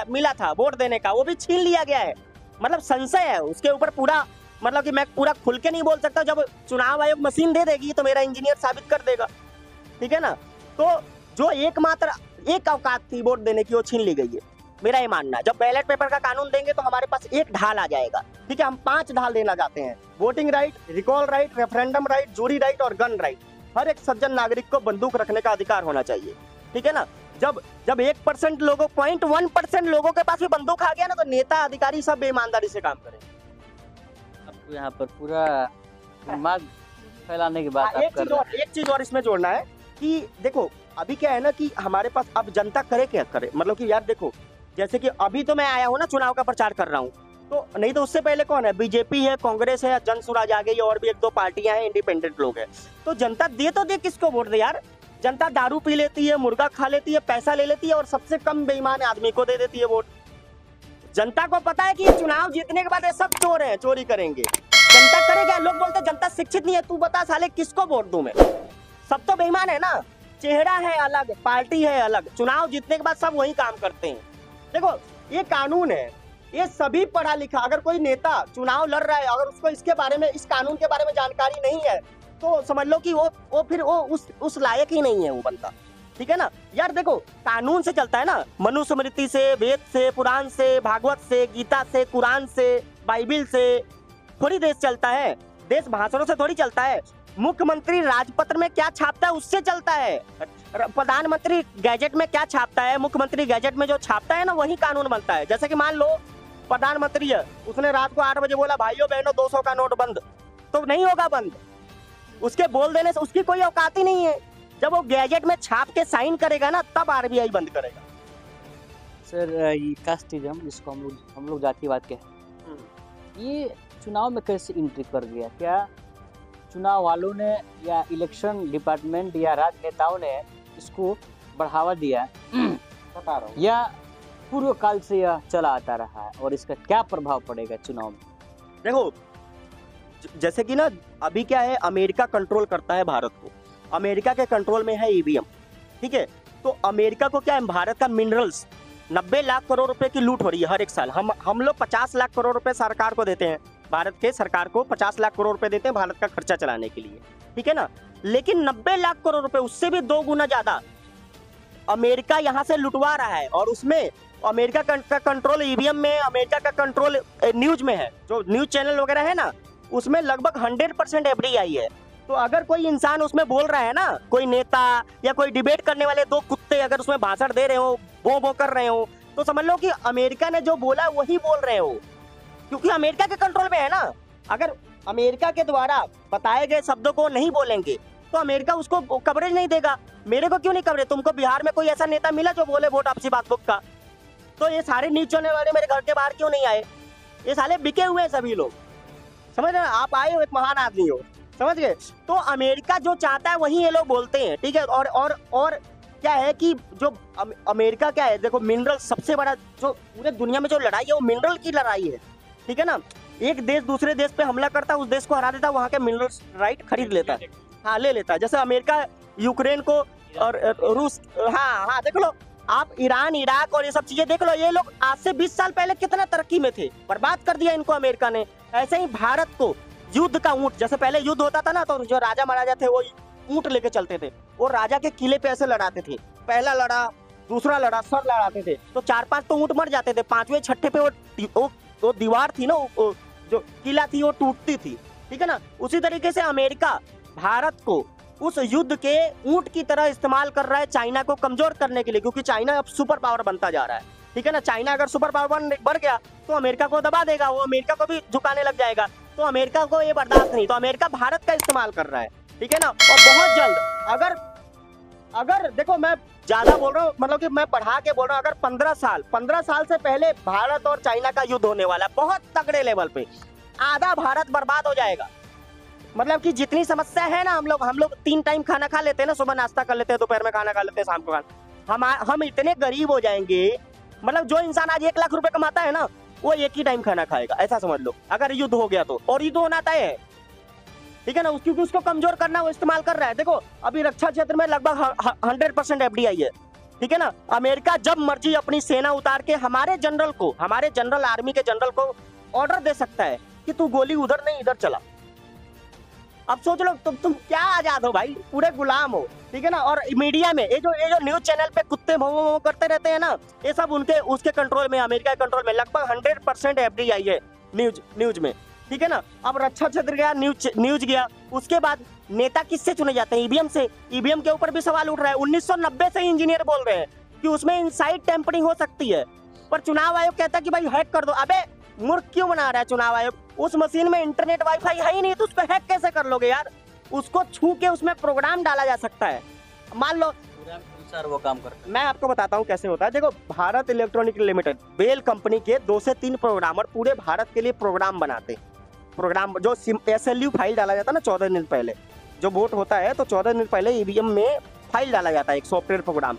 Speaker 3: मिला था वोट देने का, वो भी छीन लिया गया है। मतलब संशय है उसके ऊपर पूरा, मतलब कि मैं पूरा खुल के नहीं बोल सकता, जब चुनाव आयोग मशीन दे देगी तो मेरा इंजीनियर साबित कर देगा, ठीक है ना। तो जो एकमात्र एक औकात थी वोट देने की वो छीन ली गई है, मेरा ये मानना है। जब बैलेट पेपर का कानून देंगे तो हमारे पास एक ढाल आ जाएगा, ठीक है। हम 5 ढाल देना चाहते हैं, voting right, recall right, referendum right, jury right और गन राइट। हर एक सज्जन नागरिक को बंदूक रखने का अधिकार होना चाहिए, ठीक है ना। जब 1% लोगों, 0.1% लोगों के पास भी बंदूक आ गया ना तो नेता अधिकारी सब बेईमानदारी से काम करेंगे।
Speaker 2: अब तो यहाँ पर पूरा दिमाग फैलाने की बात आप कर रहे हैं।
Speaker 3: एक चीज और इसमें जोड़ना है कि देखो अभी क्या है ना कि हमारे पास अब जनता करे क्या करे, मतलब कि यार देखो जैसे कि अभी तो मैं आया हूँ ना, चुनाव का प्रचार कर रहा हूँ, तो नहीं तो उससे पहले कौन है? बीजेपी है, कांग्रेस है, जन स्वराज आ गई, और भी एक दो पार्टियां हैं, इंडिपेंडेंट लोग हैं। तो जनता दे तो दे, किसको वोट दे यार? जनता दारू पी लेती है, मुर्गा खा लेती है, पैसा ले लेती है, और सबसे कम बेईमान आदमी को दे देती है वोट। जनता को पता है कि ये चुनाव जीतने के बाद ये सब चोर हैं, चोरी करेंगे। जनता करेगा? लोग बोलते जनता शिक्षित नहीं है। तू बता साले किसको वोट दूं मैं? सब तो बेईमान है ना। चेहरा है अलग, पार्टी है अलग, चुनाव जीतने के बाद सब वही काम करते हैं। देखो ये कानून है, ये सभी पढ़ा लिखा, अगर कोई नेता चुनाव लड़ रहा है, अगर उसको इसके बारे में, इस कानून के बारे में जानकारी नहीं है, तो समझ लो कि वो फिर उस लायक ही नहीं है वो बंदा। ठीक है ना यार? देखो कानून से चलता है ना, मनुस्मृति से, वेद से, पुराण से, भागवत से, गीता से, कुरान से, बाइबिल से थोड़ी देश चलता है। देश भाषणों से थोड़ी चलता है। मुख्यमंत्री राजपत्र में क्या छापता है उससे चलता है। प्रधानमंत्री गैजेट में क्या छापता है, मुख्यमंत्री गैजेट में जो छापता है ना, वही कानून बनता है। जैसे कि मान लो प्रधानमंत्री है, उसने रात को 8 बजे बोला भाइयों बहनों 200 का नोट बंद, तो नहीं होगा बंद। उसके बोल देने से उसकी कोई औकात ही नहीं है। जब वो गैजेट में छाप के साइन करेगा ना, तब आरबीआई बंद करेगा।
Speaker 2: सर ये कास्टिज्म, जिसको हम लोग जातिवाद कहते हैं, ये चुनाव में कैसे एंट्री कर गया? क्या चुनाव वालों ने या इलेक्शन डिपार्टमेंट या राजनेताओं ने इसको बढ़ावा दिया,
Speaker 3: बता रहा हूँ,
Speaker 2: या पूर्व काल से यह चला आता रहा है, और इसका क्या प्रभाव पड़ेगा चुनाव में?
Speaker 3: देखो जैसे कि ना अभी क्या है, अमेरिका कंट्रोल करता है भारत को, अमेरिका के कंट्रोल में है ईवीएम। ठीक है, तो अमेरिका को क्या है, भारत का मिनरल्स 90 लाख करोड़ रुपए की लूट हो रही है हर एक साल। हम लोग 50 लाख करोड़ रुपए सरकार को देते हैं, भारत के सरकार को 50 लाख करोड़ रुपए देते हैं भारत का खर्चा चलाने के लिए। ठीक है ना, लेकिन 90 लाख करोड़ रुपए, उससे भी 2 गुना ज्यादा अमेरिका यहाँ से लुटवा रहा है। और उसमें अमेरिका का कंट्रोल ईवीएम में, अमेरिका का कंट्रोल न्यूज में है। जो न्यूज चैनल वगैरह है ना, उसमें लगभग 100% एफडीआई है। तो अगर कोई इंसान उसमें बोल रहा है ना, कोई नेता या कोई डिबेट करने वाले 2 कुत्ते अगर उसमें भाषण दे रहे हो, बो कर रहे हो, तो समझ लो कि अमेरिका ने जो बोला वही बोल रहे हो, क्योंकि अमेरिका के कंट्रोल में है ना। अगर अमेरिका के द्वारा बताए गए शब्दों को नहीं बोलेंगे तो अमेरिका उसको कवरेज नहीं देगा। मेरे को क्यों नहीं कवरेज? तुमको बिहार में कोई ऐसा नेता मिला जो बोले वोट आपसी बात बुक का? तो ये सारे न्यूज चैनल वाले मेरे घर के बाहर क्यों नहीं आए? ये साले बिके हुए हैं सभी लोग, समझ रहे? आप आए हो, एक महान आदमी हो, समझ गए? तो अमेरिका जो चाहता है वही ये लोग बोलते हैं। ठीक है, और क्या है कि जो अमेरिका क्या है, देखो मिनरल सबसे बड़ा, जो पूरे दुनिया में जो लड़ाई है वो मिनरल की लड़ाई है। ठीक है ना, एक देश दूसरे देश पे हमला करता है, उस देश को हरा देता है, वहाँ के मिनरल राइट खरीद लेता है, हाँ ले लेता है। जैसे अमेरिका यूक्रेन को और रूस, हाँ देख लो आप, ईरान, इराक और ये सब चीजें देख लो। ये लोग आज से 20 साल पहले कितना तरक्की में थे, बर्बाद कर दिया इनको अमेरिका ने। ऐसे ही भारत को युद्ध का ऊंट, जैसे पहले युद्ध होता था ना, तो जो राजा महाराजा थे वो ऊंट लेके चलते थे, और राजा के किले पे ऐसे लड़ाते थे। पहला लड़ा, दूसरा लड़ा, सब लड़ाते थे, तो 4-5 तो ऊंट मर जाते थे, 5वें 6ठे पे वो दीवार थी ना, जो किला थी वो टूटती थी। ठीक है ना, उसी तरीके से अमेरिका भारत को उस युद्ध के ऊंट की तरह इस्तेमाल कर रहा है चाइना को कमजोर करने के लिए, क्योंकि चाइना अब सुपर पावर बनता जा रहा है। ठीक है ना, चाइना अगर सुपर पावर बढ़ गया तो अमेरिका को दबा देगा, वो अमेरिका को भी झुकाने लग जाएगा। तो अमेरिका को ये बर्दाश्त नहीं, तो अमेरिका भारत का इस्तेमाल कर रहा है। ठीक है ना, और बहुत जल्द, अगर देखो मैं ज्यादा बोल रहा हूँ, मतलब कि मैं बढ़ा के बोल रहा हूँ, अगर 15 साल से पहले भारत और चाइना का युद्ध होने वाला है, बहुत तगड़े लेवल पे, आधा भारत बर्बाद हो जाएगा। मतलब कि जितनी समस्या है ना, हम लोग 3 टाइम खाना खा लेते हैं ना, सुबह नाश्ता कर लेते हैं, दोपहर में खाना खा लेते हैं, शाम को खाना, हम इतने गरीब हो जाएंगे, मतलब जो इंसान आज 1 लाख रुपए कमाता है ना, वो 1 ही टाइम खाना खाएगा, ऐसा समझ लो, अगर युद्ध हो गया तो। और युद्ध होना तय है। ठीक है ना, क्योंकि उसको कमजोर करना वो इस्तेमाल कर रहा है। देखो अभी रक्षा क्षेत्र में लगभग 100% एफडीआई है। ठीक है ना, अमेरिका जब मर्जी अपनी सेना उतार के हमारे जनरल आर्मी के जनरल को ऑर्डर दे सकता है कि तू गोली उधर नहीं इधर चला। अब सोच लो तुम क्या आजाद हो भाई, पूरे गुलाम हो। ठीक है ना, और मीडिया में ये जो न्यूज चैनल पे कुत्ते भों करते रहते हैं ना, ये सब उसके कंट्रोल में, अमेरिका के कंट्रोल में। लगभग 100% एफडीआई है न्यूज में। ठीक है ना, अब रक्षा क्षेत्र गया, न्यूज गया, उसके बाद नेता किससे चुने जाते हैं? ईवीएम से। ईवीएम के ऊपर भी सवाल उठ रहा है। 1990 से इंजीनियर बोल रहे हैं कि उसमें इनसाइड टेम्परिंग हो सकती है, पर चुनाव आयोग कहता है कि भाई हैक कर दो। अबे मूर्ख क्यों बना रहा है चुनाव आयोग? उस मशीन में इंटरनेट वाईफाई है ही नहीं, तो उस पर हैक कैसे कर लोगे यार? उसको छू के उसमें प्रोग्राम डाला जा सकता है। मान लो
Speaker 2: अनुसार वो काम करता
Speaker 3: मैं आपको बताता हूँ कैसे होता है। देखो, Bharat electronic limited BEL company के 2 से 3 प्रोग्रामर पूरे भारत के लिए प्रोग्राम बनाते हैं। प्रोग्राम जो SLU फाइल डाला जाता है ना 14 दिन पहले, जो वोट होता है तो 14 दिन पहले EVM में फाइल डाला जाता है, एक सॉफ्टवेयर प्रोग्राम।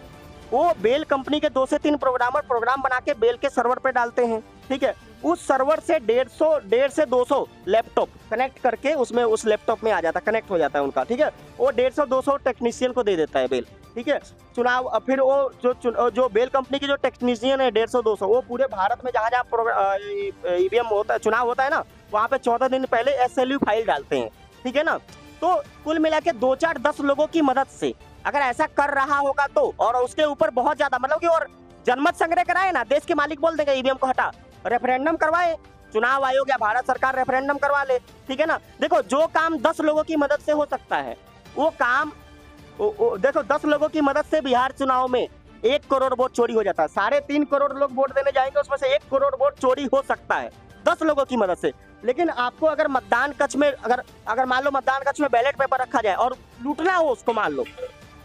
Speaker 3: वो बेल कंपनी के 2 से 3 प्रोग्रामर प्रोग्राम बना के बेल के सर्वर पे डालते हैं, ठीक है। उस सर्वर से 150 से 200 लैपटॉप कनेक्ट करके उसमें उस लैपटॉप में आ जाता है, कनेक्ट हो जाता है उनका, ठीक है। वो 150-200 टेक्नीशियन को दे देता है बेल, ठीक है। चुनाव फिर वो जो बेल कंपनी के जो टेक्नीशियन है 150-200, वो पूरे भारत में जहाँ जहाँ EVM होता है, चुनाव होता है ना, वहाँ पे 14 दिन पहले SLU फाइल डालते हैं, ठीक है ना। तो कुल मिला के 2-4-10 लोगों की मदद से अगर ऐसा कर रहा होगा तो, और उसके ऊपर बहुत ज्यादा मतलब कि और जनमत संग्रह कराए ना, देश के मालिक बोल देंगे EVM को हटा, रेफरेंडम करवाए, चुनाव आयोग या भारत सरकार रेफरेंडम करवा ले, ठीक है ना। देखो, जो काम 10 लोगों की मदद से हो सकता है वो काम देखो 10 लोगों की मदद से बिहार चुनाव में 1 करोड़ वोट चोरी हो जाता है। 3.5 करोड़ लोग वोट देने जाएंगे, उसमें से 1 करोड़ वोट चोरी हो सकता है 10 लोगों की मदद से। लेकिन आपको अगर मतदान कक्ष में अगर मान लो मतदान कक्ष में बैलेट पेपर रखा जाए और लूटना हो उसको, मान लो,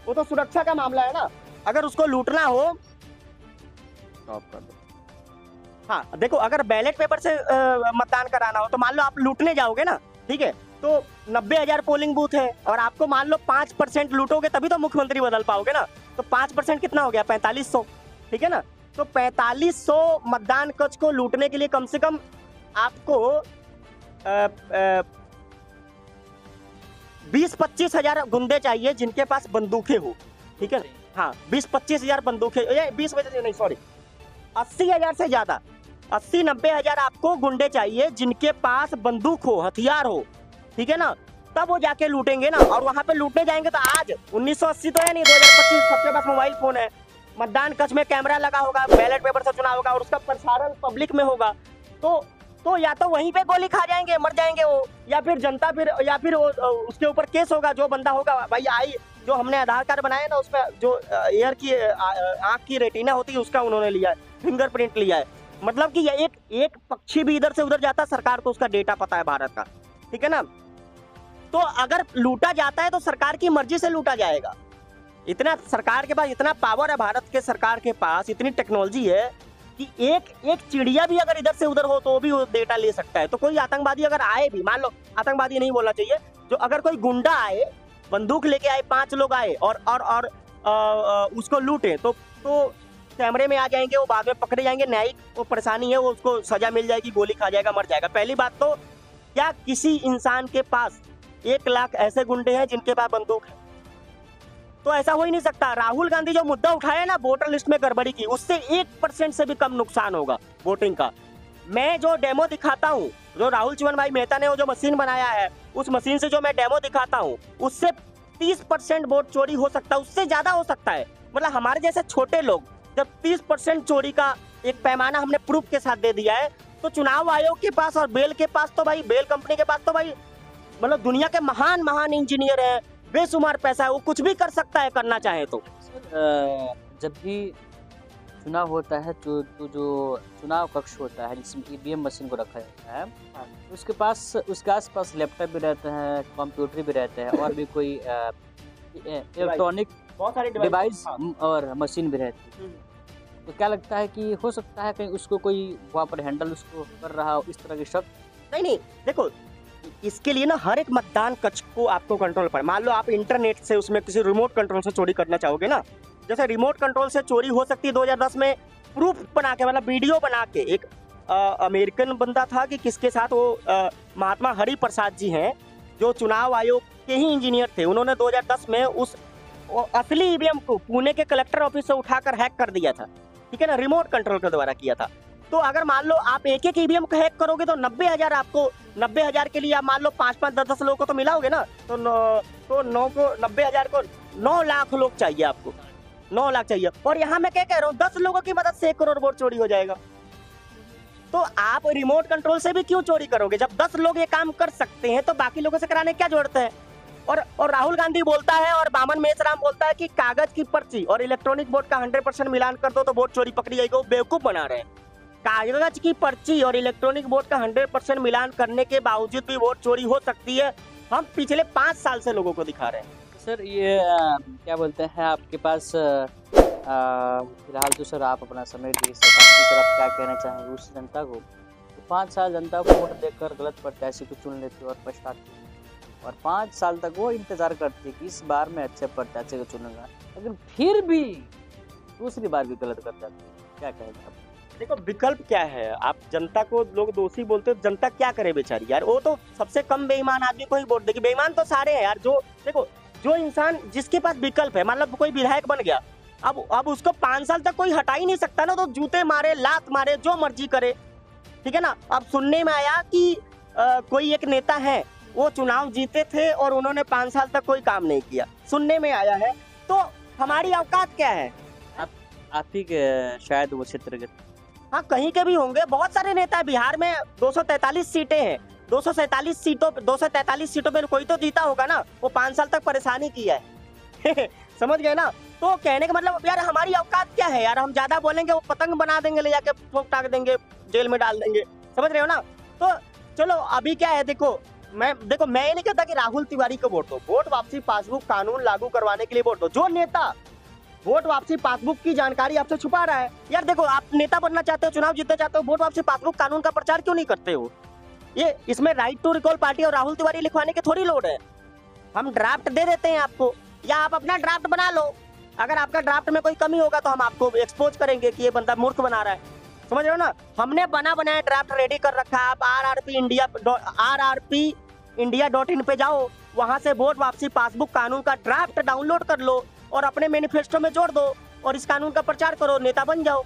Speaker 3: वो तो सुरक्षा का मामला है ना, अगर उसको लूटना हो, हाँ देखो, अगर बैलेट पेपर से मतदान कराना हो तो मान लो आप लूटने जाओगे ना, ठीक है, तो 90,000 पोलिंग बूथ है और आपको मान लो 5% लूटोगे तभी तो मुख्यमंत्री बदल पाओगे ना। तो 5% कितना हो गया? 4500, ठीक है ना। तो 4500 मतदान कक्ष को लूटने के लिए कम से कम आपको 20-25 हजार गुंडे चाहिए जिनके पास बंदूकें हो, ठीक है। हाँ, 20-25 हजार बंदूकें, 20 वजह नहीं, सॉरी, 80,000 से ज्यादा, 80-90 हजार आपको गुंडे चाहिए जिनके पास बंदूक हो, हथियार हो, ठीक है ना। तब वो जाके लूटेंगे ना। और वहां पे लूटने जाएंगे तो आज 1980 तो है नहीं, 2025 सबके पास मोबाइल फोन है, मतदान कक्ष में कैमरा लगा होगा, बैलेट पेपर से चुनाव होगा और उसका प्रसारण पब्लिक में होगा। तो या तो वहीं पे गोली खा जाएंगे, मर जाएंगे वो, या फिर जनता या फिर उसके ऊपर केस होगा। जो बंदा होगा भाई, जो हमने आधार कार्ड बनाया ना, उसमें जो एयर की आंख की रेटिना होती है उसका उन्होंने लिया है, फिंगरप्रिंट लिया है। मतलब कि एक पक्षी भी इधर से उधर जाता है, सरकार को उसका डेटा पता है भारत का, ठीक है ना। तो अगर लूटा जाता है तो सरकार की मर्जी से लूटा जाएगा। इतना सरकार के पास इतना पावर है, भारत के सरकार के पास इतनी टेक्नोलॉजी है कि एक चिड़िया भी अगर इधर से उधर हो तो भी वो डेटा ले सकता है। तो कोई आतंकवादी अगर आए भी, मान लो आतंकवादी नहीं बोलना चाहिए, जो अगर कोई गुंडा आए, बंदूक लेके आए, 5 लोग आए और उसको लूटे तो कैमरे में आ जाएंगे, वो बाद में पकड़े जाएंगे, न्यायिक वो परेशानी है, वो उसको सजा मिल जाएगी, गोली खा जाएगा, मर जाएगा। पहली बात तो क्या किसी इंसान के पास 1 लाख ऐसे गुंडे हैं जिनके पास बंदूक है? तो ऐसा हो ही नहीं सकता। राहुल गांधी जो मुद्दा उठाया ना वोटर लिस्ट में गड़बड़ी की, उससे 1% से भी कम नुकसान होगा वोटिंग का। मैं जो डेमो दिखाता हूँ, जो राहुल चिवन भाई मेहता ने वो जो मशीन बनाया है, उस मशीन से जो मैं डेमो दिखाता हूँ, उससे 30% वोट चोरी हो सकता है, उससे ज्यादा हो सकता है। मतलब हमारे जैसे छोटे लोग जब 30% चोरी का एक पैमाना हमने प्रूफ के साथ दे दिया है, तो चुनाव आयोग के पास और बेल के पास तो भाई, बेल कंपनी के पास तो भाई, मतलब दुनिया के महान इंजीनियर है, बेशुमार पैसा है, वो कुछ भी कर सकता है करना चाहे तो।
Speaker 2: जब भी चुनाव होता है तो जो चुनाव कक्ष होता है जिसमें EVM मशीन को रखा जाता है, उसके आसपास लैपटॉप भी रहते हैं, कंप्यूटर भी रहते हैं और भी कोई इलेक्ट्रॉनिक
Speaker 3: बहुत सारे
Speaker 2: डिवाइस और मशीन भी रहती है। तो क्या लगता है कि हो सकता है कहीं उसको कोई वहाँ पर हैंडल उसको कर रहा हो, इस तरह के शक?
Speaker 3: नहीं, देखो इसके लिए ना हर एक मतदान कक्ष को आपको कंट्रोल पर, मान लो आप इंटरनेट से उसमें किसी रिमोट कंट्रोल से चोरी करना चाहोगे ना, जैसे रिमोट कंट्रोल से चोरी हो सकती है। 2010 में प्रूफ बना के, मतलब वीडियो बना के, एक अमेरिकन बंदा था कि किसके साथ, वो महात्मा हरि प्रसाद जी हैं जो चुनाव आयोग के ही इंजीनियर थे। उन्होंने 2010 में उस असली EVM को पुणे के कलेक्टर ऑफिस से उठाकर हैक कर दिया था, ठीक है ना, रिमोट कंट्रोल के द्वारा किया था। तो अगर मान लो आप एक EVM को हैक करोगे तो 90,000 आपको, 90,000 के लिए आप मान लो 5-5, 10-10 लोगों को तो मिलाओगे ना, तो 90,000 को 9 लाख लोग चाहिए आपको, 9 लाख चाहिए। और यहाँ मैं क्या कह रहा हूँ, 10 लोगों की मदद से 1 करोड़ वोट चोरी हो जाएगा। तो आप रिमोट कंट्रोल से भी क्यों चोरी करोगे? जब 10 लोग ये काम कर सकते हैं तो बाकी लोगों से कराने की क्या जरूरत है? और राहुल गांधी बोलता है और बामन मेश्राम बोलता है कि कागज की पर्ची और इलेक्ट्रॉनिक वोट का 100% मिलान कर दो तो वोट चोरी पकड़ी जाएगी। वो बेवकूफ बना रहे हैं। कागज की पर्ची और इलेक्ट्रॉनिक वोट का 100% मिलान करने के बावजूद भी वोट चोरी हो सकती है। हम पिछले 5 साल से लोगों को दिखा रहे हैं।
Speaker 2: सर ये क्या बोलते हैं, आपके पास फिलहाल तो सर आप अपना समय दिए सर, बाकी सर आप क्या कहना चाहेंगे उस जनता को? तो 5 साल जनता को वोट देकर गलत प्रत्याशी को चुन लेती और पछताती, और 5 साल तक वो इंतजार करती है कि इस बार मैं अच्छे प्रत्याशी को चुनूंगा, लेकिन फिर भी दूसरी बार भी गलत कर जाती है। क्या कहेंगे आप?
Speaker 3: देखो विकल्प क्या है, आप जनता को लोग दोषी बोलते हो, जनता क्या करे बेचारी यार, वो तो सबसे कम बेईमान आदमी को ही वोट देगी। बेईमान तो सारे हैं यार, जो देखो जो इंसान जिसके पास विकल्प है, मतलब कोई विधायक बन गया, अब उसको 5 साल तक कोई हटा ही नहीं सकता ना, तो जूते मारे लात मारे जो मर्जी करे, ठीक है ना। अब सुनने में आया कि कोई एक नेता है, वो चुनाव जीते थे और उन्होंने 5 साल तक कोई काम नहीं किया, सुनने में आया है। तो हमारी औकात क्या है?
Speaker 2: आप ही के शायद वो क्षेत्र के,
Speaker 3: हाँ कहीं के भी होंगे, बहुत सारे नेता है बिहार में, 243 सीटें हैं, 243 सीटों पे कोई तो जीता होगा ना, वो 5 साल तक परेशानी किया है समझ गए ना। तो कहने का मतलब यार हमारी औकात क्या है यार, हम ज्यादा बोलेंगे वो पतंग बना देंगे, ले जाके ठोक टाक देंगे, जेल में डाल देंगे, समझ रहे हो ना। तो चलो अभी क्या है, देखो मैं ये नहीं कहता कि राहुल तिवारी को वोट दो, वोट वापसी पासबुक कानून लागू करवाने के लिए वोट दो। जो नेता वोट वापसी पासबुक की जानकारी आपसे छुपा रहा है, यार देखो आप नेता बनना चाहते हो, चुनाव जीतना चाहते हो, वोट वापसी पासबुक कानून का प्रचार क्यों नहीं करते हो? ये इसमें राइट टू रिकॉल पार्टी और राहुल तिवारी लिखवाने की थोड़ी लोड है, हम ड्राफ्ट दे देते हैं आपको, या आप अपना ड्राफ्ट बना लो, अगर आपका ड्राफ्ट में कोई कमी होगा तो हम आपको एक्सपोज करेंगे कि ये बंदा मूर्ख बना रहा है, समझ रहे हो ना। हमने बना बनाया ड्राफ्ट रेडी कर रखा है, आप rrpindia.in पे जाओ, वहां से वोट वापसी पासबुक कानून का ड्राफ्ट डाउनलोड कर लो और अपने मैनिफेस्टो में जोड़ दो और इस कानून का प्रचार करो, नेता बन जाओ।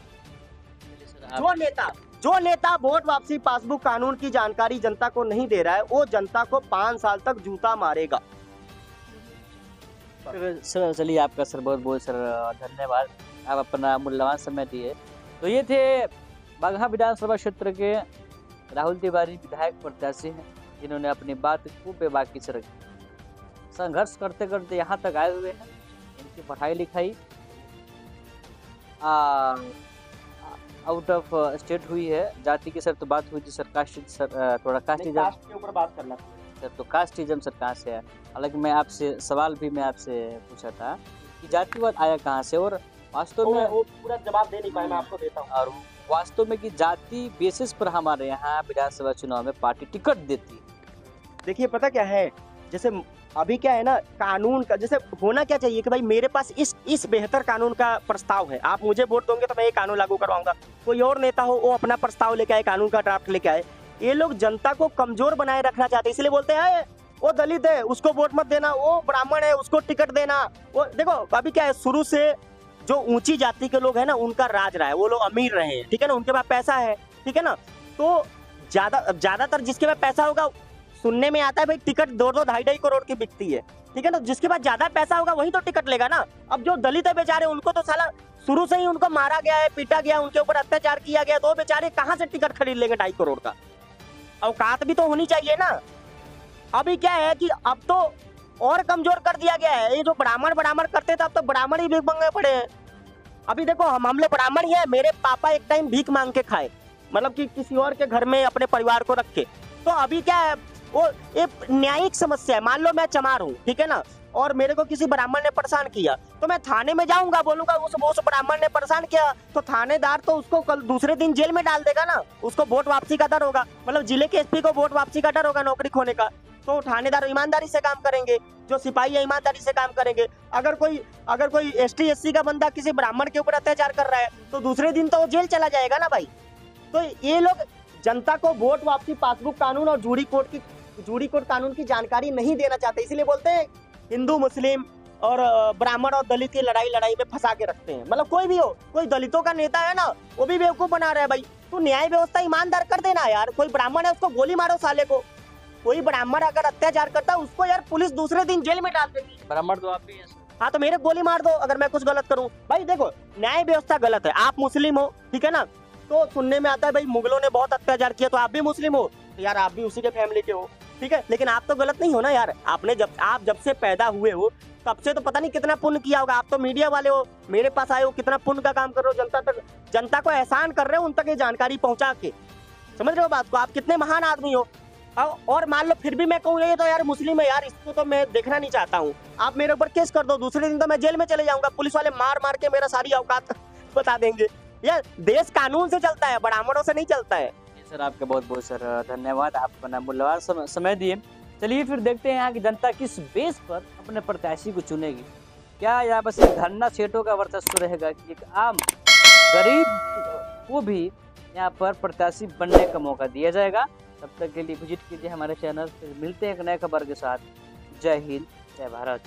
Speaker 3: जो नेता वोट वापसी पासबुक कानून की जानकारी जनता को नहीं दे रहा है, वो जनता को 5 साल तक जूता मारेगा।
Speaker 2: सर चलिए आपका सर बहुत बहुत सर धन्यवाद, आप अपना मूल्यवान समय दिए। तो ये थे बगहा विधानसभा क्षेत्र के राहुल तिवारी विधायक प्रत्याशी हैं, जिन्होंने अपनी बात खूब बेबाकी से रखी, संघर्ष करते करते यहाँ तक आए हुए हैं। इनकी पढ़ाई लिखाई आउट ऑफ स्टेट हुई है, जाति की सर तो बात हुई थी सर, थोड़ा कास्टिज्म
Speaker 3: के ऊपर बात करना
Speaker 2: सर, तो कास्टिज्म सर कहाँ से है? हालांकि मैं आपसे सवाल भी मैं आपसे पूछा था कि जातिवाद आया कहाँ से, और वास्तव में
Speaker 3: वो पूरा जवाब दे नहीं पाया, मैं आपको देता हूँ।
Speaker 2: और वास्तव में कि जाति बेसिस पर हमारे यहाँ विधानसभा चुनाव में पार्टी टिकट देती है।
Speaker 3: देखिए पता क्या है, जैसे अभी क्या है ना, कानून का जैसे होना क्या चाहिए कि भाई मेरे पास इस बेहतर कानून का प्रस्ताव है, आप मुझे वोट दोगे तो मैं ये कानून लागू करवाऊंगा। कोई और नेता हो वो अपना प्रस्ताव लेके आए, कानून का ड्राफ्ट लेके आए, ये लोग जनता को कमजोर बनाए रखना चाहते हैं, इसलिए बोलते हैं वो दलित है उसको वोट मत देना, वो ब्राह्मण है उसको टिकट देना। वो देखो अभी क्या है, शुरू से जो ऊंची जाति के लोग हैं ना उनका राज रहा है, वो लोग अमीर रहे हैं, ठीक है ना, उनके पास पैसा है, ठीक है ना। तो ज्यादातर जिसके पास पैसा होगा, सुनने में आता है भाई टिकट 2-2 2.5 करोड़ की बिकती है, ठीक है ना, जिसके पास ज्यादा पैसा होगा वही तो टिकट लेगा ना। अब जो दलित है बेचारे, उनको तो साला शुरू से ही उनको मारा गया है, पीटा गया, उनके ऊपर अत्याचार किया गया, तो बेचारे कहाँ से टिकट खरीद लेंगे 2.5 करोड़ का? औकात भी तो होनी चाहिए ना। अभी क्या है कि अब तो और कमजोर कर दिया गया है, ये जो ब्राह्मण करते थे अब तो ब्राह्मण ही भीख मांगने पड़े हैं। अभी देखो हम लोग ब्राह्मण ही है, मेरे पापा एक टाइम भीख मांग के खाए, मतलब कि किसी और के घर में अपने परिवार को रखे। तो अभी क्या है, वो एक न्यायिक समस्या है, मान लो मैं चमार हूँ, ठीक है ना, और मेरे को किसी ब्राह्मण ने परेशान किया, तो मैं थाने में जाऊंगा, बोलूंगा उस ब्राह्मण ने परेशान किया, तो थानेदार तो उसको कल दूसरे दिन जेल में डाल देगा ना, उसको वोट वापसी का डर होगा, मतलब जिले के एसपी को वोट वापसी का डर होगा नौकरी खोने का, तो थानेदार ईमानदारी से काम करेंगे, जो सिपाही है ईमानदारी से काम करेंगे। अगर कोई ST SC का बंदा किसी ब्राह्मण के ऊपर अत्याचार कर रहा है तो दूसरे दिन तो वो जेल चला जाएगा ना भाई। तो ये लोग जनता को वोट वापसी पासबुक कानून और जूरी कोड कानून की जानकारी नहीं देना चाहते, इसलिए बोलते हैं हिंदू मुस्लिम और ब्राह्मण और दलित की लड़ाई में फंसा के रखते हैं। मतलब कोई भी हो, कोई दलितों का नेता है ना, वो भी बेवकूफ बना रहा है भाई। तो न्याय व्यवस्था ईमानदार कर देना यार, कोई ब्राह्मण है उसको गोली मारो साले को, कोई ब्राह्मण अगर अत्याचार करता है उसको यार पुलिस दूसरे दिन जेल में डाल देगी।
Speaker 2: ब्राह्मण तो आप भी हैं।
Speaker 3: हाँ तो मेरे गोली मार दो अगर मैं कुछ गलत करूं। भाई देखो न्याय व्यवस्था गलत है, आप मुस्लिम हो, ठीक है ना, तो सुनने में आता है भाई मुगलों ने बहुत अत्याचार किया, तो आप भी मुस्लिम हो, तो यार आप भी उसी के फैमिली के हो, ठीक है, लेकिन आप तो गलत नहीं हो ना यार। आप जब से पैदा हुए हो तब से तो पता नहीं कितना पुण्य किया होगा। आप तो मीडिया वाले हो, मेरे पास आए हो, कितना पुण्य का काम कर रहे हो, जनता को एहसान कर रहे हो, उन तक ये जानकारी पहुंचा के, समझ रहे हो बात को, आप कितने महान आदमी हो। और मान लो फिर भी मैं कहूँ ये तो यार मुस्लिम है यार, इसको तो मैं देखना नहीं चाहता हूँ, आप मेरे ऊपर केस कर दो, दूसरे दिन तो मैं जेल में चले जाऊंगा, पुलिस वाले मार मार के मेरा सारी औकात बता देंगे। यार देश कानून से चलता है, बड़ामड़ों से नहीं चलता है।
Speaker 2: सर आपका बहुत बहुत सर धन्यवाद, आप अपना मूल्यवान समय दिए। चलिए फिर देखते हैं यहाँ की जनता किस बेस पर अपने प्रत्याशी को चुनेगी। क्या यहाँ बस एक धरना सेठों का वर्चस्व रहेगा कि एक आम गरीब को भी यहाँ पर प्रत्याशी बनने का मौका दिया जाएगा। तब तक के लिए विजिट कीजिए हमारे चैनल, फिर मिलते हैं एक नए खबर के साथ। जय हिंद, जय भारत।